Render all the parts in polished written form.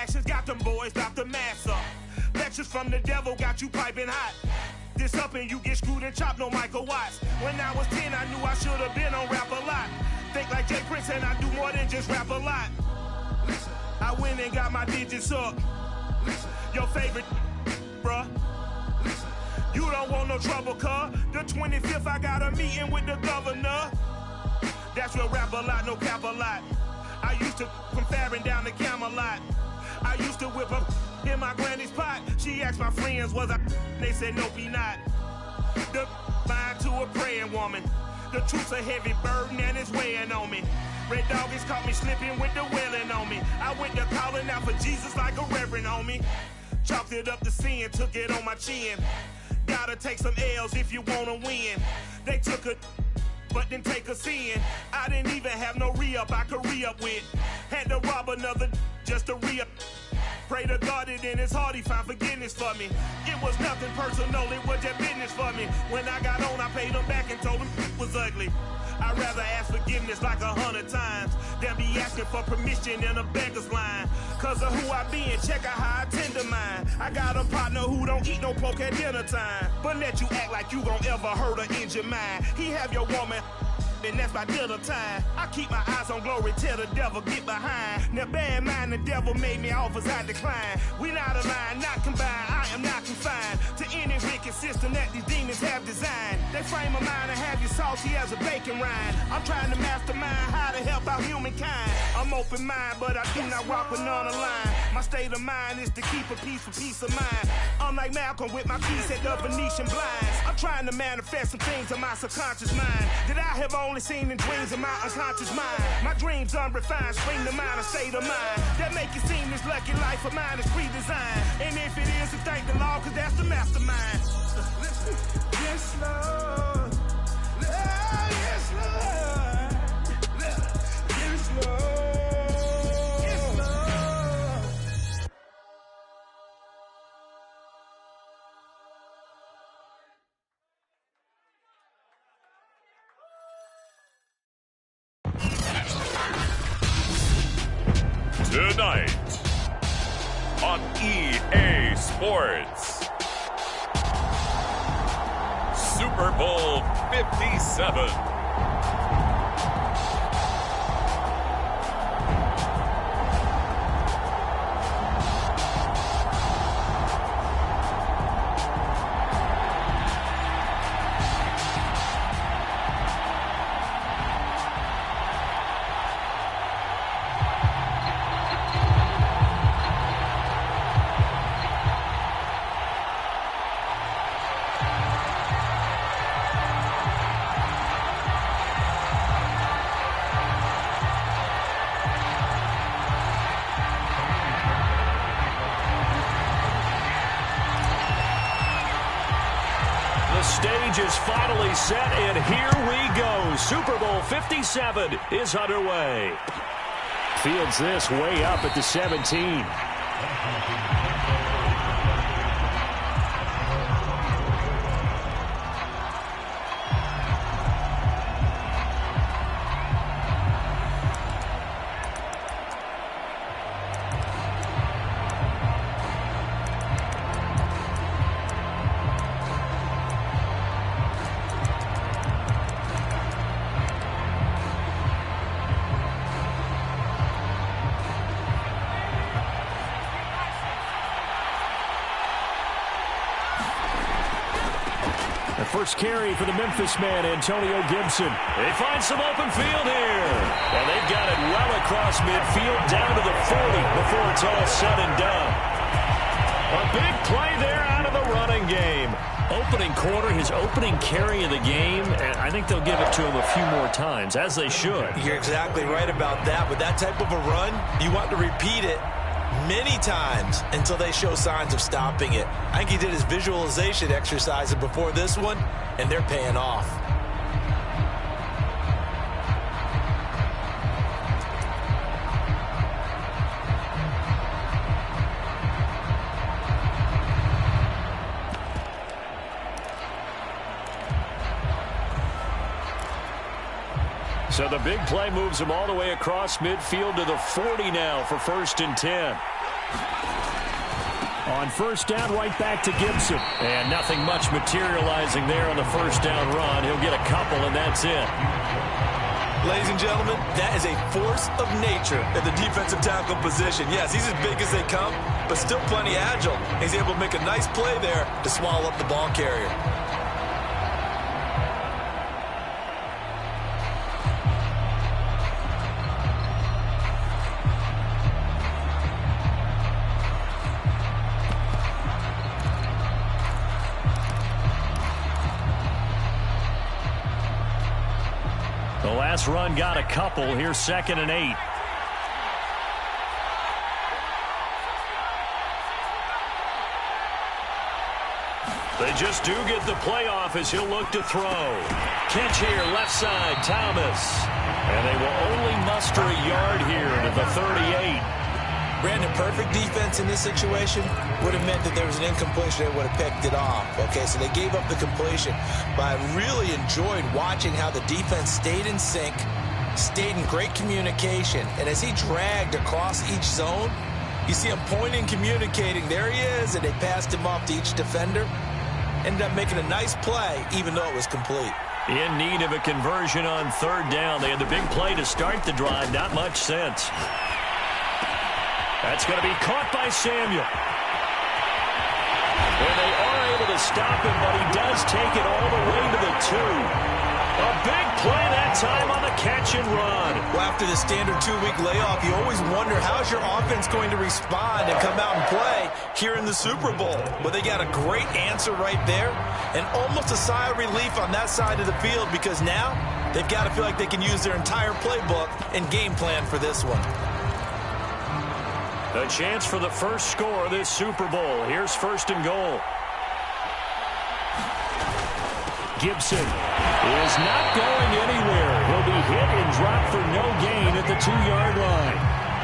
actions got them boys, got the mass up. Lectures from the devil got you piping hot. This up and you get screwed and chopped, no Michael Watts. When I was 10, I knew I should have been on Rap a Lot. Think like Jay Prince and I do more than just rap a lot. I went and got my digits up. Your favorite, bruh. You don't want no trouble, cuz. The 25th, I got a meeting with the governor. That's real rap a lot, no cap a lot. I used to from Farron down to Camelot. I used to whip up in my granny's pot. She asked my friends, was I? They said, nope, he not. The mind to a praying woman. The truth's a heavy burden and it's weighing on me. Red Doggies caught me slipping with the wailing on me. I went to calling out for Jesus like a reverend on me. Chalked it up to sin, took it on my chin. Gotta take some L's if you wanna win. They took a but didn't take a sin. I didn't even have no re-up I could re-up with. Had to rob another just to re-up. Pray to God that in his heart he found forgiveness for me. It was nothing personal, it was just business for me. When I got on, I paid him back and told him it was ugly. I'd rather ask forgiveness like 100 times than be asking for permission in a beggar's line. Cause of who I be and check out how I tend to mine. I got a partner who don't eat no pork at dinner time, but let you act like you gon' ever hurt or injure mine. He have your woman and that's by dinner time. I keep my eyes on glory till the devil get behind. Now bear in mind the devil made me offers I decline. We not aligned, not combined, I am not confined to any wicked system that these demons have designed. They frame a mind and have you salty as a bacon rind. I'm trying to mastermind how to help out humankind. I'm open mind, but I do not rock with none aligned. My state of mind is to keep a peace for peace of mind. Unlike Malcolm with my piece at the Venetian blinds. I'm trying to manifest some things in my subconscious mind that I have only seen in dreams in my unconscious mind. My dreams unrefined, spring to mind, a state of mind that make it seem this lucky life of mine is pre-designed. And if it is, then thank the Lord, cause that's the mastermind. Yes, Lord. Yes, Lord. Yes, Lord. Tonight on EA Sports, Super Bowl 57. Stage is finally set, and here we go. Super Bowl 57 is underway. Fields this way up at the 17. First carry for the Memphis man, Antonio Gibson. They find some open field here. And they've got it well across midfield down to the 40 before it's all said and done. A big play there out of the running game. Opening quarter, his opening carry of the game, and I think they'll give it to him a few more times, as they should. You're exactly right about that. With that type of a run, you want to repeat it many times until they show signs of stopping it. I think he did his visualization exercise before this one, and they're paying off. So the big play moves him all the way across midfield to the 40 now for 1st and 10. On first down, right back to Gibson. And nothing much materializing there on the first down run. He'll get a couple, and that's it. Ladies and gentlemen, that is a force of nature at the defensive tackle position. Yes, he's as big as they come, but still plenty agile. He's able to make a nice play there to swallow up the ball carrier. The last run got a couple. Here's 2nd and 8. They just do get the playoff as he'll look to throw. Catch here, left side, Thomas. And they will only muster a yard here to the 38. Brandon, perfect defense in this situation would have meant that there was an incompletion. They would have picked it off. Okay, so they gave up the completion. But I really enjoyed watching how the defense stayed in sync, stayed in great communication. And as he dragged across each zone, you see him pointing, communicating. There he is, and they passed him off to each defender. Ended up making a nice play, even though it was complete. In need of a conversion on 3rd down. They had the big play to start the drive. Not much sense. That's going to be caught by Samuel. And they are able to stop him, but he does take it all the way to the 2. A big play that time on the catch and run. Well, after the standard 2-week layoff, you always wonder how's your offense going to respond and come out and play here in the Super Bowl. But they got a great answer right there and almost a sigh of relief on that side of the field because now they've got to feel like they can use their entire playbook and game plan for this one. A chance for the first score of this Super Bowl. Here's 1st and goal. Gibson is not going anywhere. He'll be hit and dropped for no gain at the 2-yard line.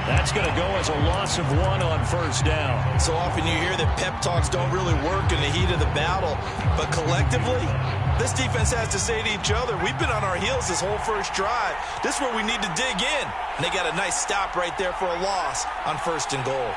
That's going to go as a loss of 1 on 1st down. So often you hear that pep talks don't really work in the heat of the battle, but collectively, this defense has to say to each other, we've been on our heels this whole first drive. This is where we need to dig in. And they got a nice stop right there for a loss on 1st and goal.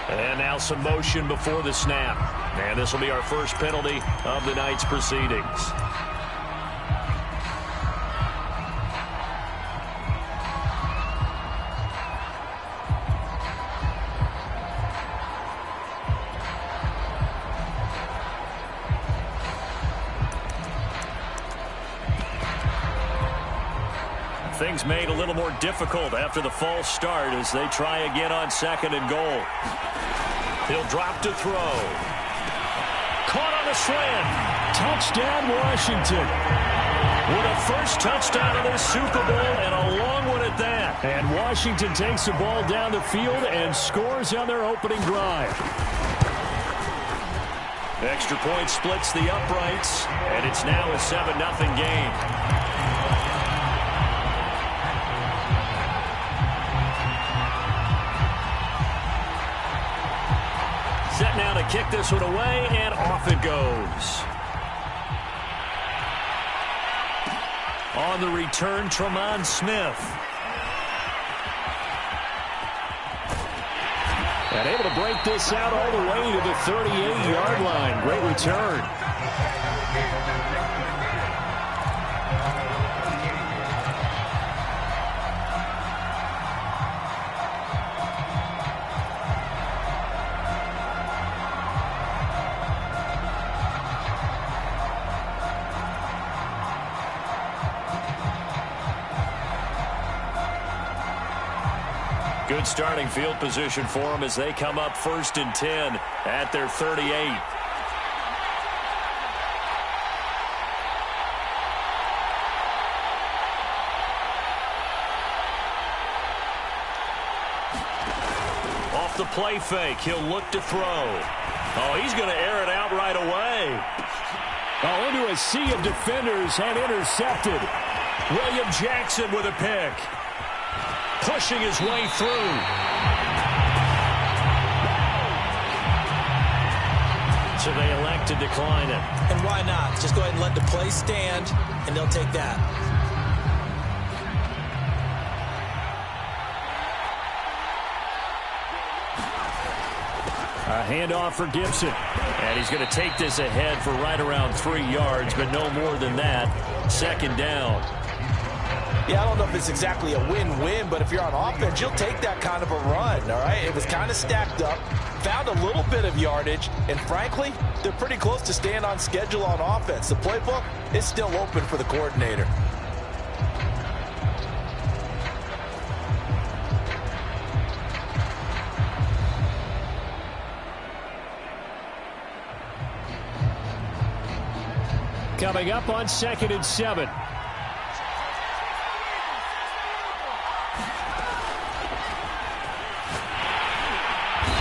And now some motion before the snap. And this will be our first penalty of the night's proceedings. Things made a little more difficult after the false start as they try again on 2nd and goal. He'll drop to throw. Caught on a slant. Touchdown, Washington. With a first touchdown of this Super Bowl and a long one at that. And Washington takes the ball down the field and scores on their opening drive. Extra point splits the uprights, and it's now a 7-0 game. Set now to kick this one away, and off it goes. On the return, TwoTonee-Smooth. And able to break this out all the way to the 38-yard line. Great return. Good starting field position for them as they come up 1st and 10 at their 38. Off the play fake, he'll look to throw. Oh, he's going to air it out right away. Oh, into a sea of defenders and intercepted. William Jackson with a pick. Pushing his way through. So they elect to decline it. And why not? Just go ahead and let the play stand, and they'll take that. A handoff for Gibson. And he's going to take this ahead for right around 3 yards, but no more than that. Second down. Yeah, I don't know if it's exactly a win-win, but if you're on offense, you'll take that kind of a run, all right? It was kind of stacked up, found a little bit of yardage, and frankly, they're pretty close to staying on schedule on offense. The playbook is still open for the coordinator. Coming up on 2nd and 7.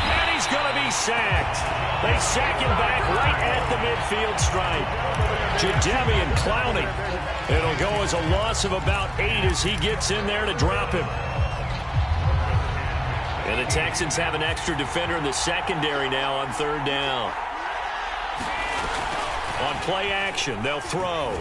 And he's going to be sacked. They sack him back right at the midfield stripe. Jadeveon Clowney. It'll go as a loss of about 8 as he gets in there to drop him. And the Texans have an extra defender in the secondary now on 3rd down. On play action, they'll throw.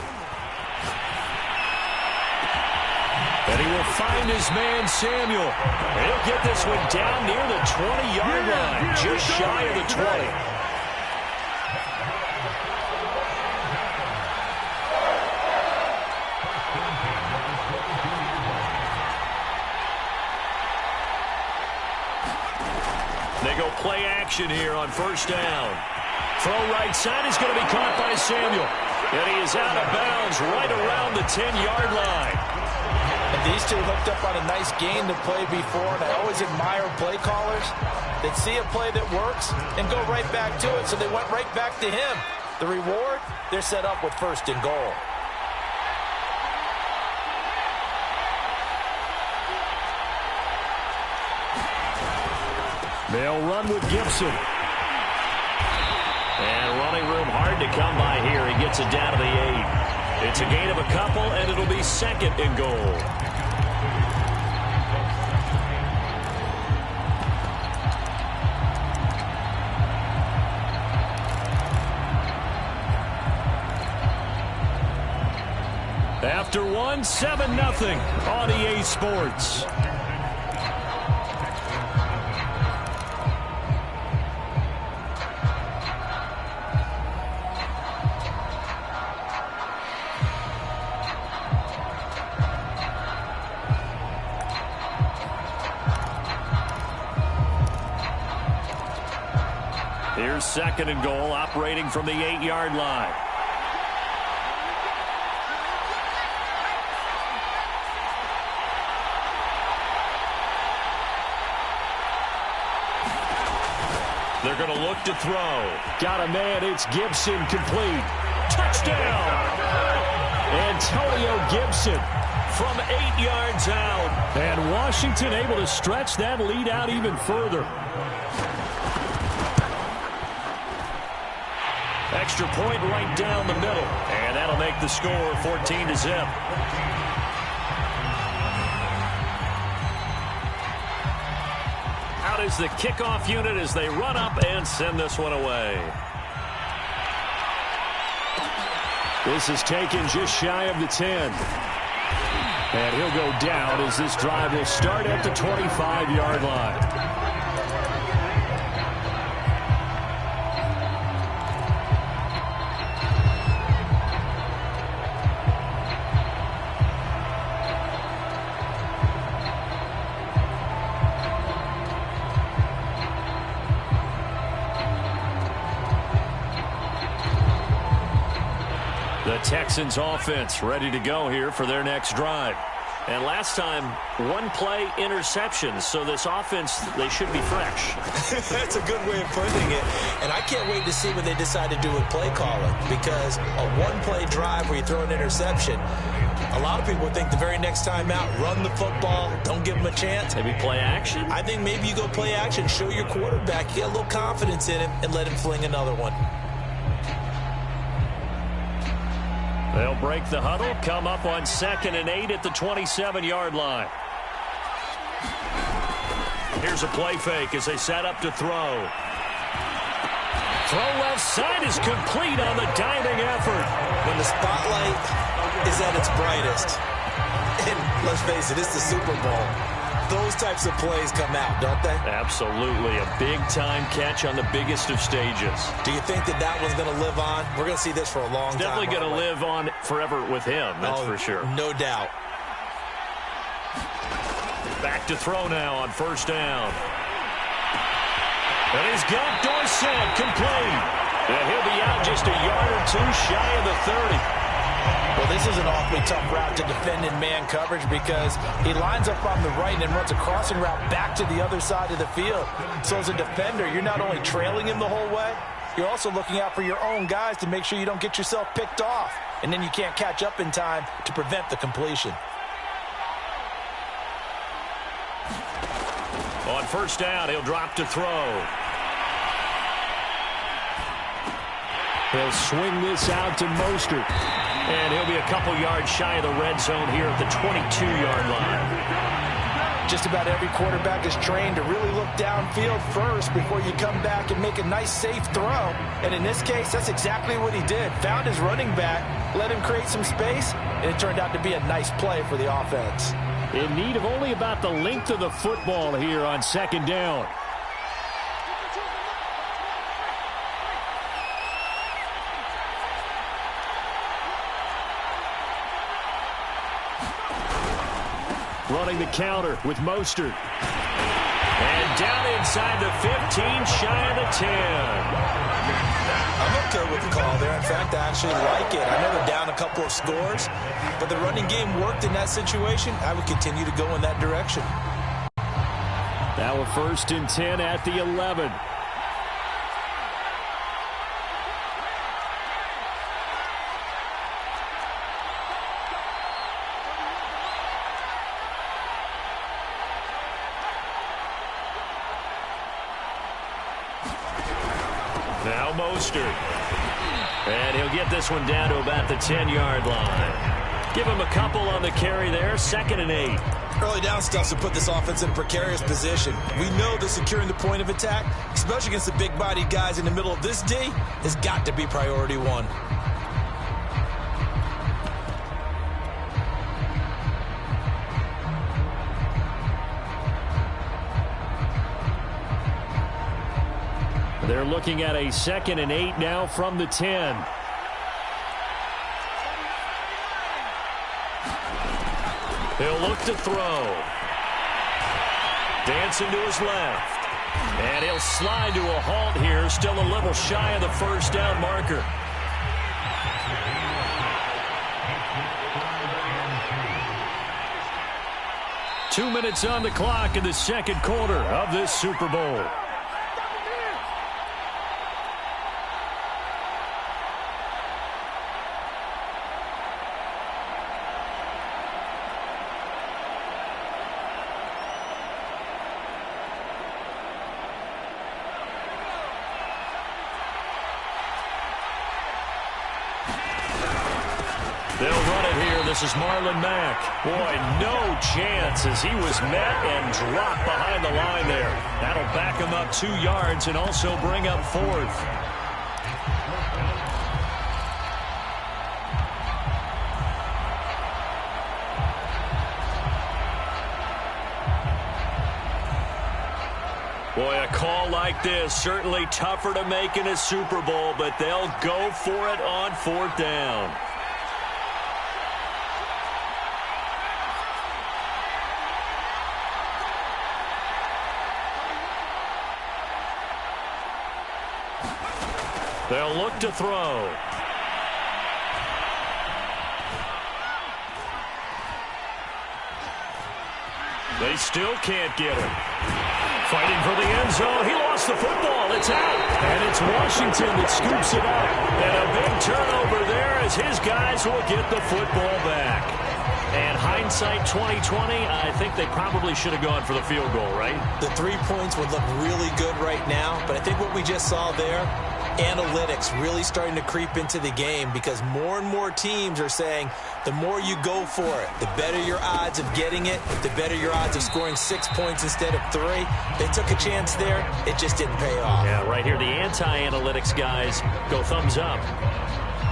And he will find his man, Samuel. And he'll get this one down near the 20-yard line, just shy of the 20. They go play action here on 1st down. Throw right side is going to be caught by Samuel. And he is out of bounds right around the 10-yard line. And these two hooked up on a nice gain to play before, and I always admire play callers that see a play that works and go right back to it, so they went right back to him. The reward, they're set up with 1st and goal. They'll run with Gibson. And running room hard to come by here. He gets it down to the 8. It's a gain of a couple, and it'll be 2nd and goal. After 1, 7-0 on EA Sports. Here's 2nd and goal, operating from the 8-yard line. They're going to look to throw. Got a man, it's Gibson, complete. Touchdown! Antonio Gibson from 8 yards out. And Washington able to stretch that lead out even further. Extra point right down the middle. And that'll make the score 14-0. Out is the kickoff unit as they run up and send this one away. This is taken just shy of the 10. And he'll go down as this drive will start at the 25-yard line. The Texans offense ready to go here for their next drive. And last time, 1 play interception. So this offense, they should be fresh. That's a good way of putting it. And I can't wait to see what they decide to do with play calling. Because a 1-play drive where you throw an interception, a lot of people think the very next time out, run the football, don't give them a chance. Maybe play action? I think maybe you go play action, show your quarterback, get a little confidence in him, and let him fling another one. They'll break the huddle, come up on 2nd and 8 at the 27-yard line. Here's a play fake as they set up to throw. Throw left side is complete on the diving effort. is at its brightest. And let's face it, it's the Super Bowl. Those types of plays come out, don't they? Absolutely. A big-time catch on the biggest of stages. Do you think that that one's going to live on? We're going to see this for a long time. Definitely going to live on forever with him, that's for sure. No doubt. Back to throw now on first down. And he's got Dorsett complete. And he'll be out just a yard or two shy of the 30. Well, this is an awfully tough route to defend in man coverage because he lines up on the right and then runs a crossing route back to the other side of the field. So as a defender, you're not only trailing him the whole way, you're also looking out for your own guys to make sure you don't get yourself picked off. And then you can't catch up in time to prevent the completion. On first down, he'll drop to throw. He'll swing this out to Mostert. And he'll be a couple yards shy of the red zone here at the 22-yard line. Just about every quarterback is trained to really look downfield first before you come back and make a nice, safe throw. And in this case, that's exactly what he did. Found his running back, let him create some space, and it turned out to be a nice play for the offense. In need of only about the length of the football here on second down. Running the counter with Mostert. And down inside the 15, shy of the 10. I'm okay with the call there. In fact, I actually like it. I know they're down a couple of scores, but the running game worked in that situation. I would continue to go in that direction. Now a 1st and 10 at the 11. Now Mostert. And he'll get this one down to about the 10-yard line. Give him a couple on the carry there. 2nd and 8. Early down stuff to put this offense in a precarious position. We know that securing the point of attack, especially against the big-bodied guys in the middle of this D, has got to be priority one. They're looking at a 2nd and 8 now from the 10. He'll look to throw. Dancing to his left. And he'll slide to a halt here, still a little shy of the first down marker. Two minutes on the clock in the second quarter of this Super Bowl. They'll run it here. This is Marlon Mack. Boy, no chance as he was met and dropped behind the line there. That'll back him up 2 yards and also bring up 4th. Boy, a call like this, certainly tougher to make in a Super Bowl, but they'll go for it on 4th down. They'll look to throw. They still can't get him. Fighting for the end zone. He lost the football. It's out. And it's Washington that scoops it up. And a big turnover there as his guys will get the football back. And hindsight 2020, I think they probably should have gone for the field goal, right? The 3 points would look really good right now, but I think what we just saw there, analytics really starting to creep into the game because more and more teams are saying the more you go for it, the better your odds of getting it, the better your odds of scoring 6 points instead of 3. They took a chance there. It just didn't pay off. Yeah, right here, the anti-analytics guys go thumbs up.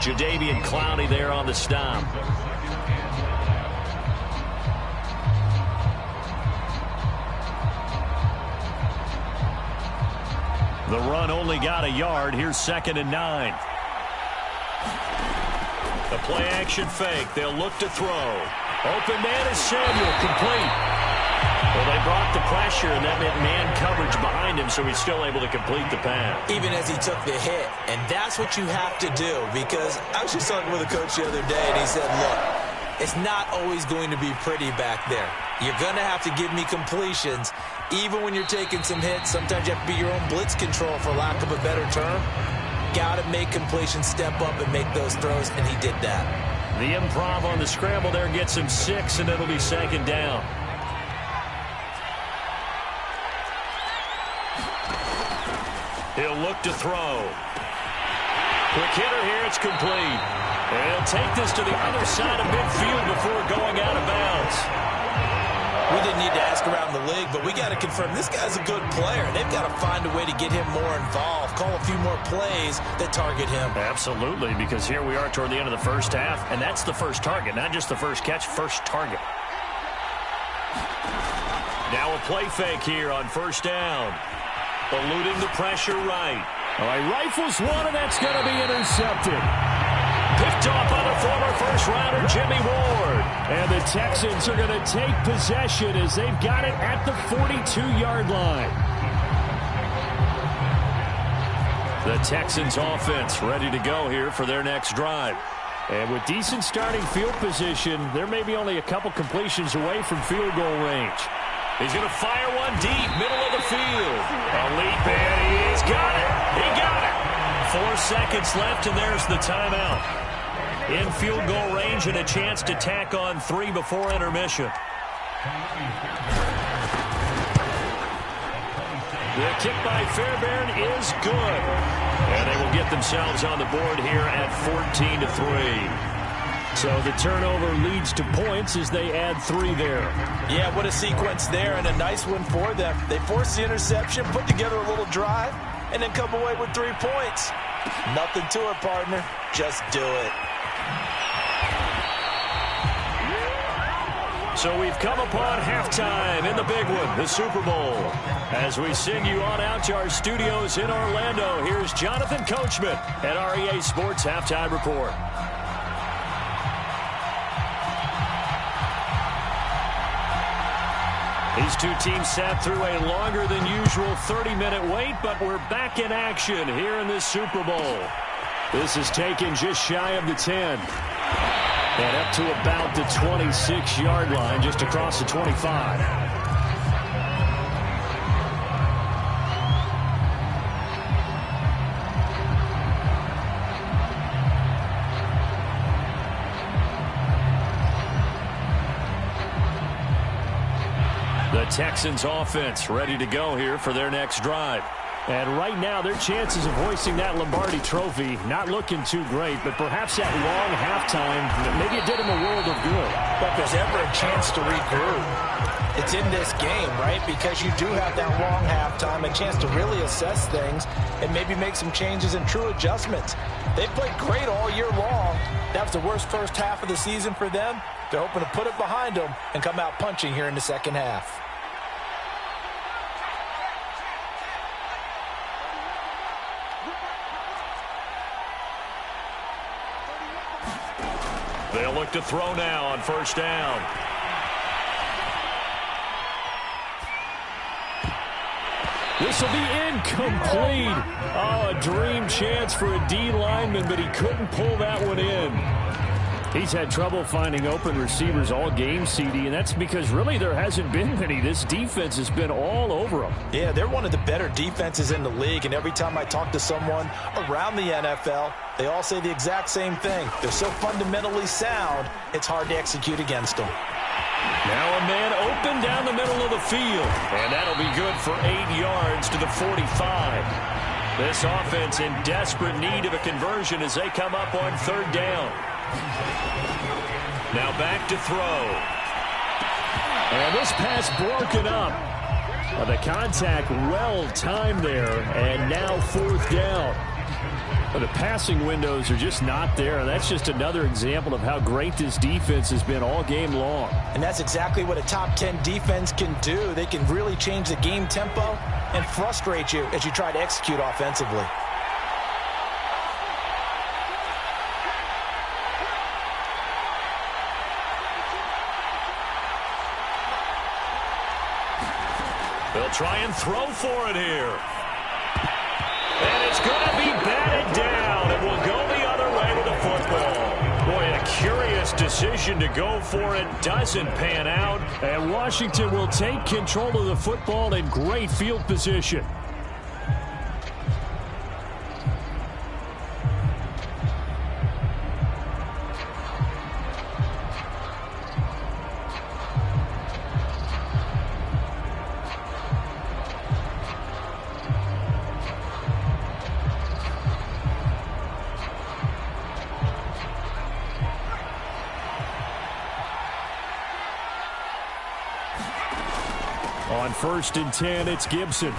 Jadeveon Clowney there on the stop. The run only got a yard. Here's 2nd and 9. The play action fake. They'll look to throw. Open man is Samuel. Complete. Well, they brought the pressure, and that meant man coverage behind him, so he's still able to complete the pass. Even as he took the hit. And that's what you have to do, because I was just talking with a coach the other day, and he said, look, it's not always going to be pretty back there. You're going to have to give me completions. Even when you're taking some hits, sometimes you have to be your own blitz control, for lack of a better term. Got to make completions, step up and make those throws, and he did that. The improv on the scramble there gets him 6, and it'll be 2nd down. He'll look to throw. Quick hitter here, it's complete. And he'll take this to the other side of midfield before going out of bounds. We didn't need to ask around the league, but we got to confirm this guy's a good player. They've got to find a way to get him more involved, call a few more plays that target him. Absolutely, because here we are toward the end of the first half, and that's the first target, not just the first catch, first target. Now a play fake here on 1st down. Eluding the pressure right. All right, rifles one, and that's going to be intercepted. Picked off by the former first-rounder Jimmy Ward. And the Texans are going to take possession as they've got it at the 42-yard line. The Texans offense ready to go here for their next drive. And with decent starting field position, they're maybe only a couple completions away from field goal range. He's going to fire one deep, middle of the field. A leap, and he's got it. He got it. 4 seconds left, and there's the timeout. In field goal range and a chance to tack on 3 before intermission. The kick by Fairbairn is good. And they will get themselves on the board here at 14-3. So the turnover leads to points as they add 3 there. Yeah, what a sequence there, and a nice one for them. They forced the interception, put together a little drive, and then come away with 3 points. Nothing to it, partner. Just do it. So we've come upon halftime in the big one, the Super Bowl. As we send you on out to our studios in Orlando, here's Jonathan Coachman at REA Sports Halftime Report. These two teams sat through a longer than usual 30-minute wait, but we're back in action here in this Super Bowl. This is taken just shy of the 10. And up to about the 26-yard line, just across the 25. The Texans offense ready to go here for their next drive. And right now, their chances of hoisting that Lombardi trophy not looking too great, but perhaps that long halftime, maybe it did them a world of good. But there's ever a chance to regroup. It's in this game, right? Because you do have that long halftime, a chance to really assess things and maybe make some changes and true adjustments. They played great all year long. That was the worst first half of the season for them. They're hoping to put it behind them and come out punching here in the second half. They'll look to throw now on 1st down. This will be incomplete. Oh, a dream chance for a D lineman, but he couldn't pull that one in. He's had trouble finding open receivers all game, CD, and that's because really there hasn't been many. This defense has been all over them. Yeah, they're one of the better defenses in the league, and every time I talk to someone around the NFL, they all say the exact same thing. They're so fundamentally sound, it's hard to execute against them. Now a man open down the middle of the field, and that'll be good for 8 yards to the 45. This offense in desperate need of a conversion as they come up on 3rd down. Now back to throw. And this pass broken up. The contact well timed there, and now 4th down. The passing windows are just not there, and that's just another example of how great this defense has been all game long. And that's exactly what a top 10 defense can do. They can really change the game tempo and frustrate you as you try to execute offensively. They'll try and throw for it here. And it's going to be batted down. It will go the other way with the football. Boy, a curious decision to go for it. Doesn't pan out. And Washington will take control of the football in great field position. On 1st and 10, it's Gibson. And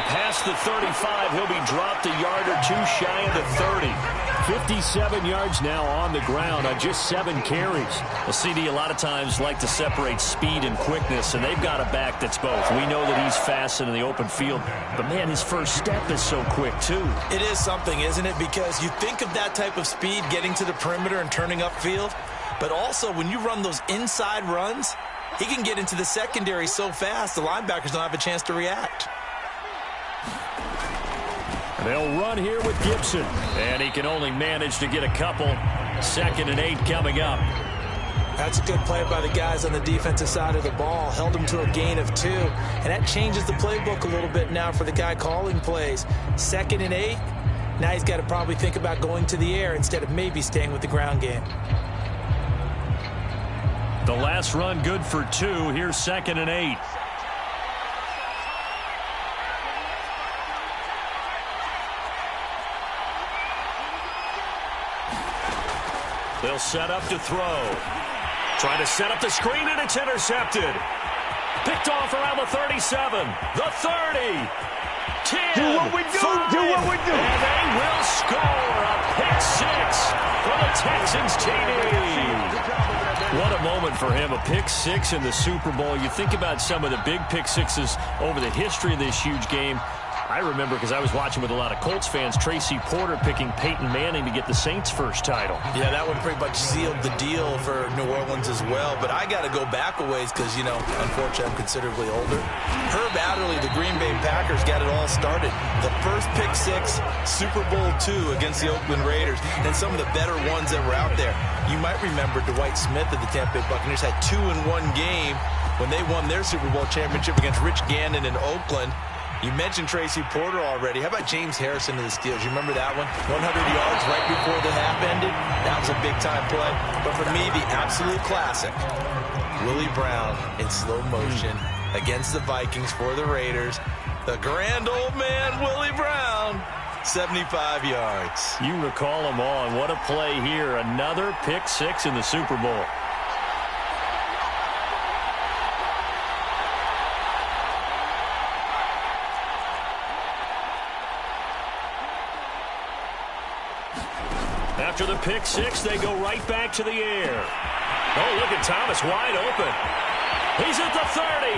past the 35, he'll be dropped a yard or two shy of the 30. 57 yards now on the ground on just 7 carries. Well, CD, a lot of times like to separate speed and quickness, and they've got a back that's both. We know that he's fast in the open field, but, man, his first step is so quick, too. It is something, isn't it? Because you think of that type of speed getting to the perimeter and turning upfield, but also when you run those inside runs, he can get into the secondary so fast, the linebackers don't have a chance to react. They'll run here with Gibson. And he can only manage to get a couple. 2nd and 8 coming up. That's a good play by the guys on the defensive side of the ball. Held him to a gain of 2. And that changes the playbook a little bit now for the guy calling plays. 2nd and 8. Now he's got to probably think about going to the air instead of maybe staying with the ground game. The last run good for 2. Here's 2nd and 8. They'll set up to throw. Trying to set up the screen, and it's intercepted. Picked off around the 37. The 30. 10. Do what we do. 5, do what we do. And they will score a pick 6 for the Texans, TD. What a moment for him, a pick 6 in the Super Bowl. You think about some of the big pick 6s over the history of this huge game. I remember, because I was watching with a lot of Colts fans, Tracy Porter picking Peyton Manning to get the Saints' first title. Yeah, that one pretty much sealed the deal for New Orleans as well. But I got to go back a ways because, you know, unfortunately I'm considerably older. Herb Adderley, the Green Bay Packers, got it all started. The first pick 6, Super Bowl II against the Oakland Raiders, and some of the better ones that were out there. You might remember Dwight Smith of the Tampa Bay Buccaneers had 2 in one game when they won their Super Bowl championship against Rich Gannon in Oakland. You mentioned Tracy Porter already. How about James Harrison of the Steelers? You remember that one? 100 yards right before the half ended. That was a big-time play. But for me, the absolute classic, Willie Brown in slow motion against the Vikings for the Raiders. The grand old man, Willie Brown, 75 yards. You recall them all, and what a play here. Another pick 6 in the Super Bowl. After the pick 6, they go right back to the air. Oh, look at Thomas wide open. He's at the 30.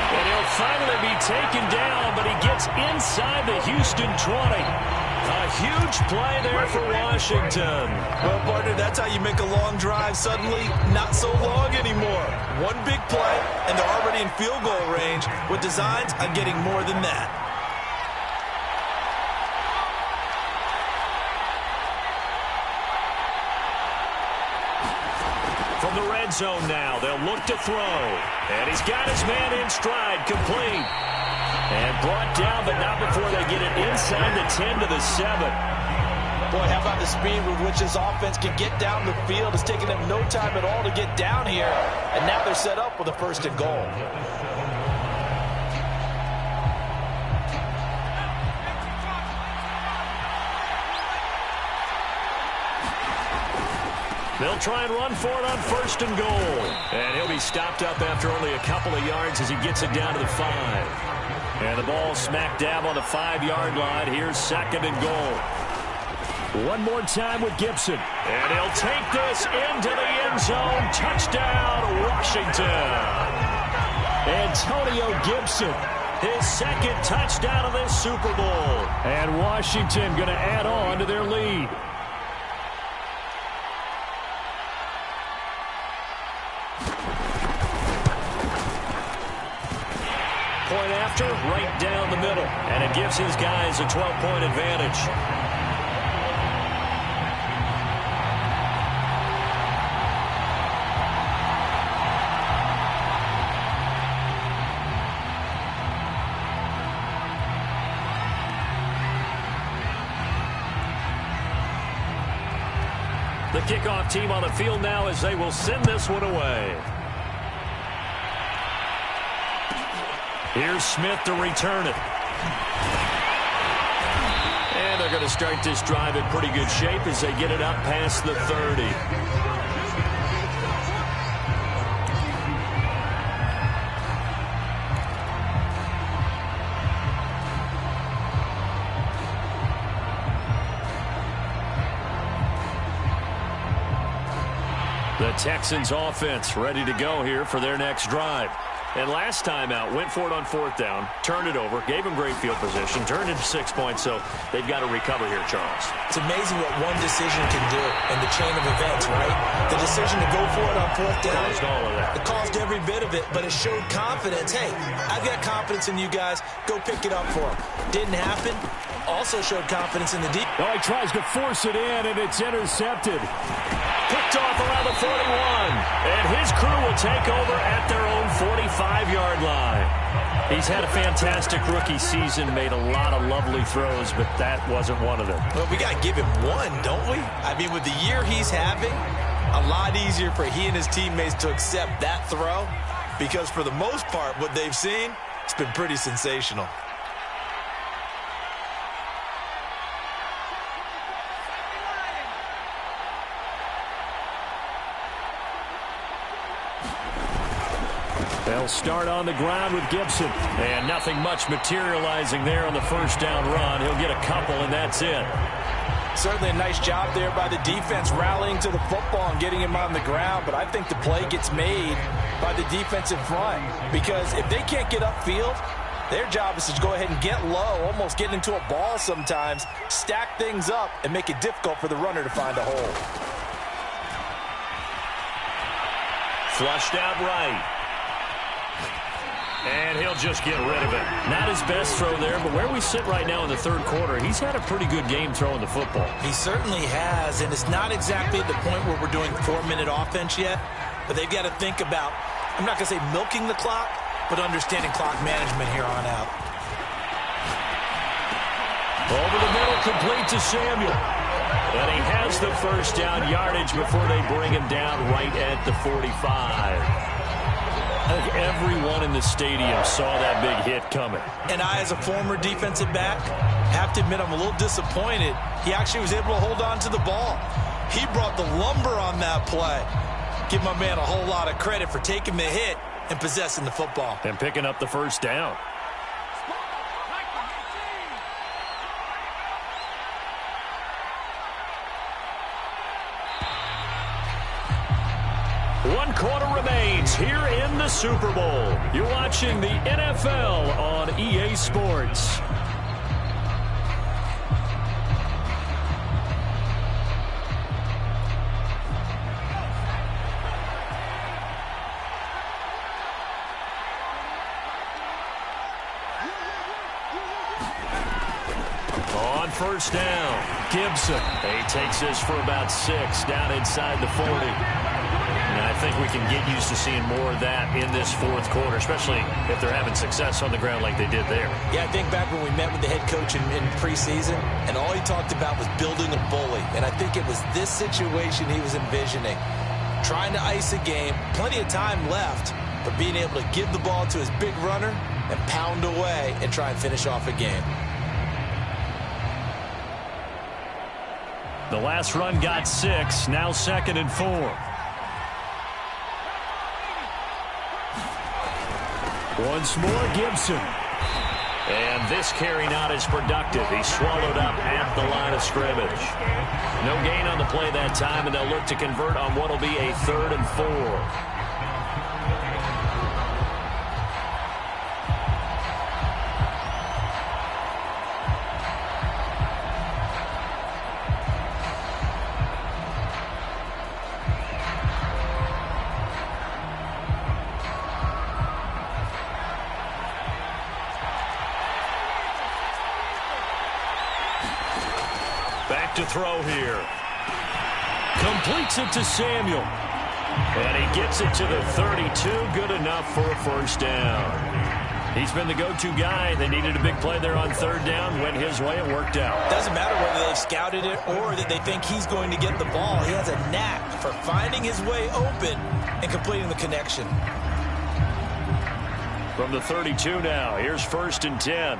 And he'll finally be taken down, but he gets inside the Houston 20. A huge play there for Washington. Well, partner, that's how you make a long drive suddenly not so long anymore. One big play, and they're already in field goal range with designs on getting more than that. From the red zone now, they'll look to throw. And he's got his man in stride, complete. And brought down, but not before they get it inside the 10 to the 7. Boy, how about the speed with which this offense can get down the field? It's taken them no time at all to get down here. And now they're set up with a 1st and goal. They'll try and run for it on 1st and goal. And he'll be stopped up after only a couple of yards as he gets it down to the 5. And the ball smack dab on the 5-yard line. Here's 2nd and goal. One more time with Gibson. And he'll take this into the end zone. Touchdown, Washington. Antonio Gibson, his 2nd touchdown of this Super Bowl. And Washington going to add on to their lead. Point after, right down the middle. And it gives his guys a 12-point advantage. The kickoff team on the field now as they will send this one away. Here's Smith to return it. And they're going to start this drive in pretty good shape as they get it up past the 30. The Texans offense ready to go here for their next drive. And last time out, went for it on 4th down, turned it over, gave them great field position, turned into 6 points, so they've got to recover here, Charles. It's amazing what one decision can do in the chain of events, right? The decision to go for it on 4th down. Caused all of that. It caused every bit of it, but it showed confidence. Hey, I've got confidence in you guys. Go pick it up for them. Didn't happen. Also showed confidence in the deep. Oh, he tries to force it in, and it's intercepted. Picked off around the 41. And his crew will take over at their own 45-yard line. He's had a fantastic rookie season, made a lot of lovely throws, but that wasn't one of them. Well, we got to give him one, don't we? I mean, with the year he's having, a lot easier for he and his teammates to accept that throw because for the most part, what they've seen, it's been pretty sensational. They'll start on the ground with Gibson. And nothing much materializing there on the 1st down run. He'll get a couple, and that's it. Certainly a nice job there by the defense rallying to the football and getting him on the ground. But I think the play gets made by the defensive front. Because if they can't get upfield, their job is to go ahead and get low, almost get into a ball sometimes, stack things up, and make it difficult for the runner to find a hole. Flushed out right. And he'll just get rid of it. Not his best throw there, but where we sit right now in the 3rd quarter, he's had a pretty good game throwing the football. He certainly has, and it's not exactly at the point where we're doing 4-minute offense yet, but they've got to think about, I'm not going to say milking the clock, but understanding clock management here on out. Over the middle, complete to Samuel. And he has the 1st down yardage before they bring him down right at the 45. I think everyone in the stadium saw that big hit coming. And I, as a former defensive back, have to admit I'm a little disappointed. He actually was able to hold on to the ball. He brought the lumber on that play. Give my man a whole lot of credit for taking the hit and possessing the football. And picking up the 1st down. One quarter remains here in the Super Bowl. You're watching the NFL on EA Sports. On 1st down, Gibson. He takes this for about 6 down inside the 40. And I think we can get used to seeing more of that in this 4th quarter, especially if they're having success on the ground like they did there. Yeah, I think back when we met with the head coach in preseason, and all he talked about was building a bully. And I think it was this situation he was envisioning. Trying to ice a game, plenty of time left, but being able to give the ball to his big runner and pound away and try and finish off a game. The last run got 6, now 2nd and 4. Once more, Gibson. And this carry not as productive. He's swallowed up at the line of scrimmage. No gain on the play that time, and they'll look to convert on what will be a 3rd and 4. Back to throw here. Completes it to Samuel. And he gets it to the 32. Good enough for a first down. He's been the go-to guy. They needed a big play there on 3rd down. Went his way. It worked out. Doesn't matter whether they've scouted it or that they think he's going to get the ball. He has a knack for finding his way open and completing the connection. From the 32 now. Here's 1st and 10.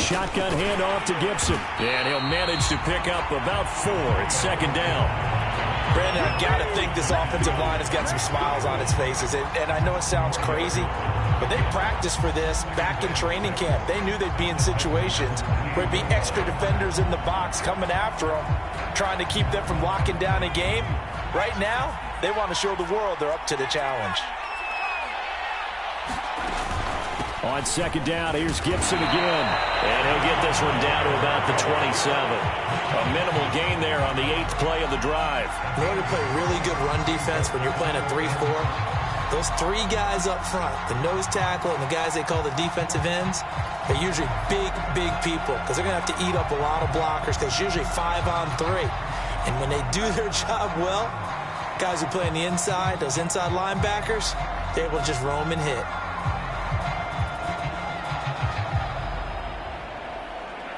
Shotgun handoff to Gibson. And he'll manage to pick up about 4. It's 2nd down. Brandon, I've got to think this offensive line has got some smiles on its faces. And I know it sounds crazy, but they practiced for this back in training camp. They knew they'd be in situations where there'd be extra defenders in the box coming after them, trying to keep them from locking down a game. Right now, they want to show the world they're up to the challenge. On 2nd down, here's Gibson again. And he'll get this one down to about the 27. A minimal gain there on the 8th play of the drive. In order to play really good run defense when you're playing a 3-4, those 3 guys up front, the nose tackle and the guys they call the defensive ends, they're usually big people because they're going to have to eat up a lot of blockers because it's usually 5-on-3. And when they do their job well, guys who play on the inside, those inside linebackers, they're able to just roam and hit.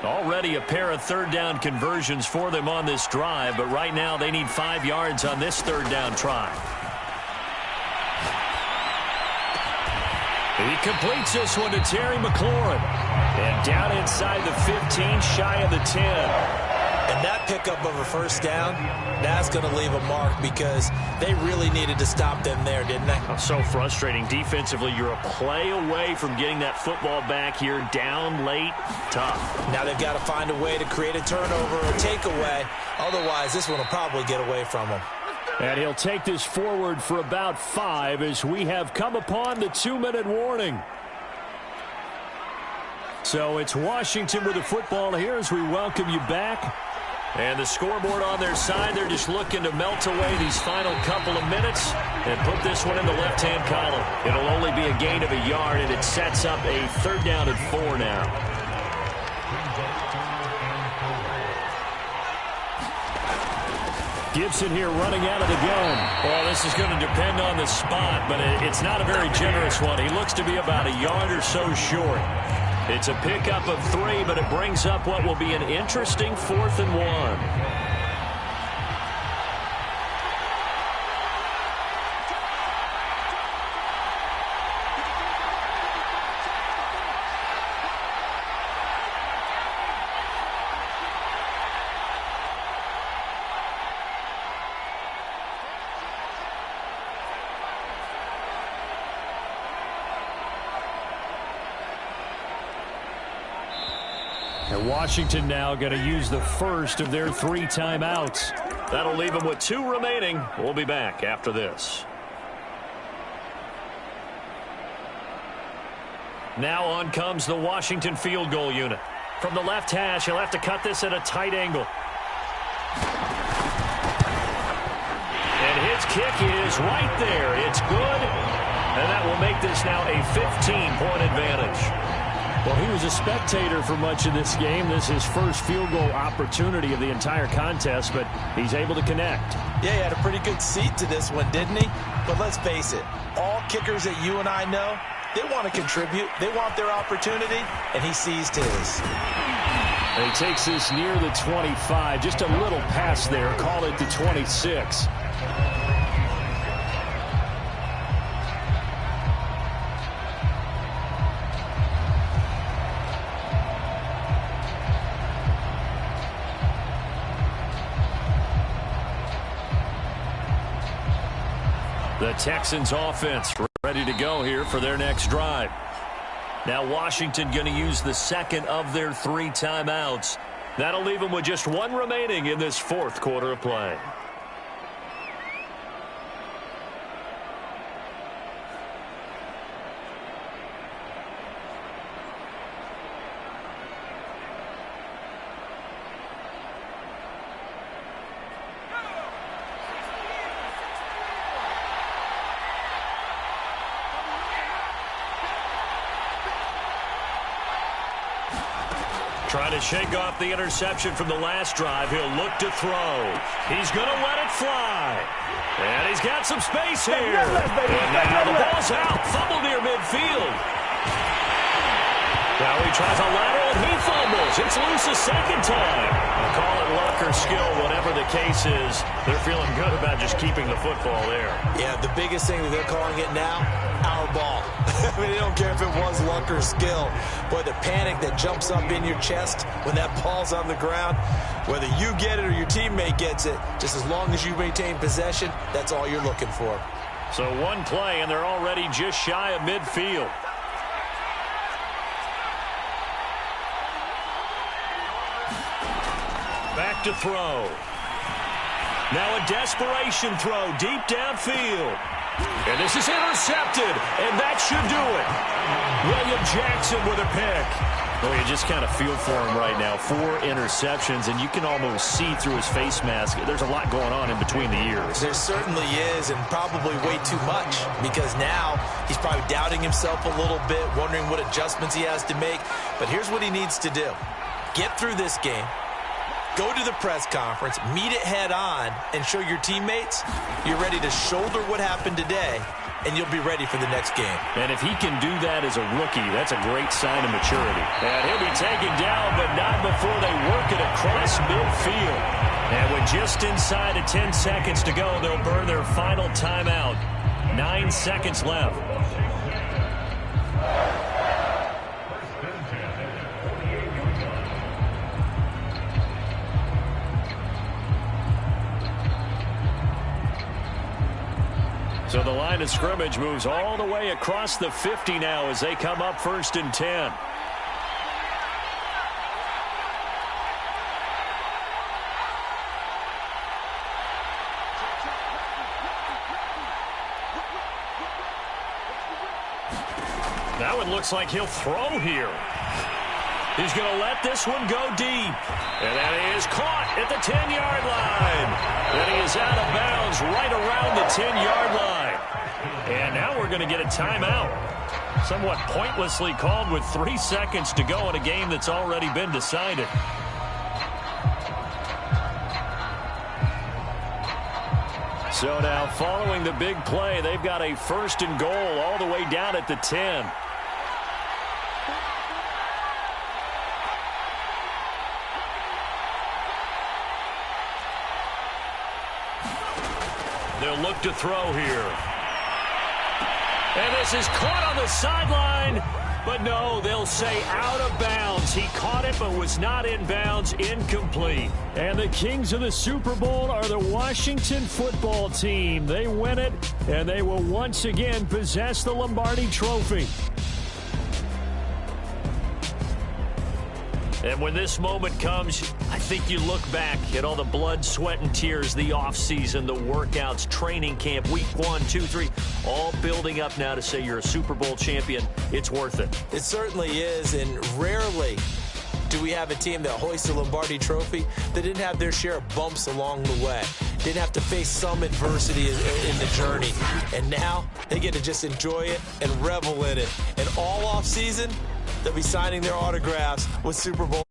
Already a pair of 3rd down conversions for them on this drive, but right now they need 5 yards on this 3rd down try. He completes this one to Terry McLaurin. And down inside the 15, shy of the 10. And that pickup of a first down, that's going to leave a mark because they really needed to stop them there, didn't they? So frustrating. Defensively, you're a play away from getting that football back here. Down late, tough. Now they've got to find a way to create a turnover or takeaway. Otherwise, this one will probably get away from them. And he'll take this forward for about 5 as we have come upon the 2-minute warning. So it's Washington with the football here as we welcome you back. And the scoreboard on their side, they're just looking to melt away these final couple of minutes and put this one in the left-hand column. It'll only be a gain of a yard, and it sets up a 3rd down and 4 now. Gibson here running out of the gun. Well, this is going to depend on the spot, but it's not a very generous one. He looks to be about a yard or so short. It's a pickup of 3, but it brings up what will be an interesting 4th and 1. And Washington now going to use the first of their 3 timeouts. That'll leave them with 2 remaining. We'll be back after this. Now on comes the Washington field goal unit. From the left hash, he'll have to cut this at a tight angle. And his kick is right there. It's good. And that will make this now a 15-point advantage. Well, he was a spectator for much of this game. This is his first field goal opportunity of the entire contest, but he's able to connect. Yeah, he had a pretty good seat to this one, didn't he? But let's face it, all kickers that you and I know, they want to contribute. They want their opportunity, and he seized his. And he takes this near the 25. Just a little pass there. Call it the 26. The The Texans offense ready to go here for their next drive. Now Washington going to use the second of their 3 timeouts. That'll leave them with just 1 remaining in this 4th quarter of play. Trying to shake off the interception from the last drive. He'll look to throw. He's going to let it fly. And he's got some space here. And now the ball's out. Fumble near midfield. Now he tries a lateral and he fumbles. It's loose a second time. Call it luck or skill, whatever the case is. They're feeling good about just keeping the football there. Yeah, the biggest thing that they're calling it now, our ball. I mean, they don't care if it was luck or skill. Boy, the panic that jumps up in your chest when that ball's on the ground, whether you get it or your teammate gets it, just as long as you maintain possession, that's all you're looking for. So 1 play, and they're already just shy of midfield. Back to throw. Now a desperation throw deep downfield. And this is intercepted, and that should do it. William Jackson with a pick. Well, you just kind of feel for him right now. 4 interceptions, and you can almost see through his face mask. There's a lot going on in between the ears. There certainly is, and probably way too much, because now he's probably doubting himself a little bit, wondering what adjustments he has to make. But here's what he needs to do. Get through this game. Go to the press conference, meet it head on, and show your teammates you're ready to shoulder what happened today, and you'll be ready for the next game. And if he can do that as a rookie, that's a great sign of maturity. And he'll be taken down, but not before they work it across midfield. And with just inside of 10 seconds to go, they'll burn their final timeout. 9 seconds left. So the line of scrimmage moves all the way across the 50 now as they come up 1st and 10. Now it looks like he'll throw here. He's going to let this one go deep. And that is caught at the 10-yard line. And he is out of bounds right around the 10-yard line. And now we're going to get a timeout. Somewhat pointlessly called with 3 seconds to go in a game that's already been decided. So now following the big play, they've got a 1st and goal all the way down at the 10. They'll look to throw here. And this is caught on the sideline. But no, they'll say out of bounds. He caught it but was not in bounds. Incomplete. And the kings of the Super Bowl are the Washington football team. They win it, and they will once again possess the Lombardi Trophy. And when this moment comes, I think you look back at all the blood, sweat, and tears, the offseason, the workouts, training camp, week 1, 2, 3, all building up now to say you're a Super Bowl champion. It's worth it. It certainly is, and rarely do we have a team that hoists the Lombardi Trophy that didn't have their share of bumps along the way, didn't have to face some adversity in the journey. And now they get to just enjoy it and revel in it. And all offseason, they'll be signing their autographs with Super Bowl.